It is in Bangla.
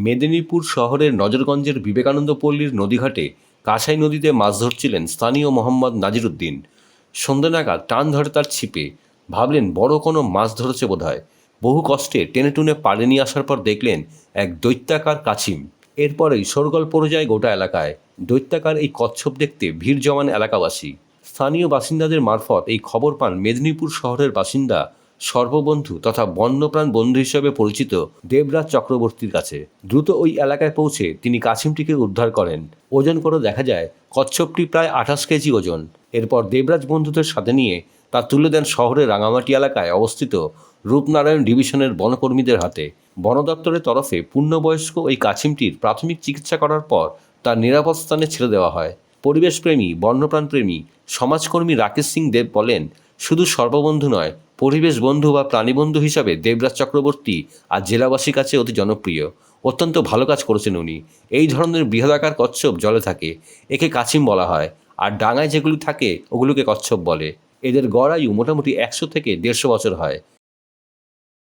মেদিনীপুর শহরের নজরগঞ্জের বিবেকানন্দ পল্লীর নদীঘাটে কাঁসাই নদীতে মাছ ধরছিলেন স্থানীয় মোহাম্মদ নাজিরুদ্দিন। সন্ধ্যে নাগাদ টান ধরে তার ছিপে। ভাবলেন বড় কোনো মাছ ধরেছে বোধহয়। বহু কষ্টে টেনে টুনে পাড়ে নিয়ে আসার পর দেখলেন এক দৈত্যাকার কাছিম। এরপরেই শোরগোল পড়ে যায় গোটা এলাকায়। দৈত্যাকার এই কচ্ছপ দেখতে ভিড় জমান এলাকাবাসী। স্থানীয় বাসিন্দাদের মারফত এই খবর পান মেদিনীপুর শহরের বাসিন্দা সর্ববন্ধু তথা বন্যপ্রাণ বন্ধু হিসেবে পরিচিত দেবরাজ চক্রবর্তীর কাছে। দ্রুত ওই এলাকায় পৌঁছে তিনি কাছিমটিকে উদ্ধার করেন। ওজন করে দেখা যায় কচ্ছপটি প্রায় 28 কেজি ওজন। এরপর দেবরাজ বন্ধুদের সাথে নিয়ে তা তুলে দেন শহরের রাঙামাটি এলাকায় অবস্থিত রূপনারায়ণ ডিভিশনের বনকর্মীদের হাতে। বন দপ্তরের তরফে পূর্ণবয়স্ক ওই কাছিমটির প্রাথমিক চিকিৎসা করার পর তার নিরাপদ স্থানে ছেড়ে দেওয়া হয়। পরিবেশপ্রেমী, বন্যপ্রাণপ্রেমী সমাজকর্মী রাকেশ সিং দেব বলেন, শুধু সর্ববন্ধু নয়, পরিবেশ বন্ধু বা প্রাণীবন্ধু হিসাবে দেবরাজ চক্রবর্তী আর জেলাবাসীর কাছে অতি জনপ্রিয়। অত্যন্ত ভালো কাজ করেছেন উনি। এই ধরনের বৃহদাকার কচ্ছপ জলে থাকে, একে কাছিম বলা হয়, আর ডাঙায় যেগুলি থাকে ওগুলোকে কচ্ছপ বলে। এদের গড় আয়ু মোটামুটি 100 থেকে 150 বছর হয়।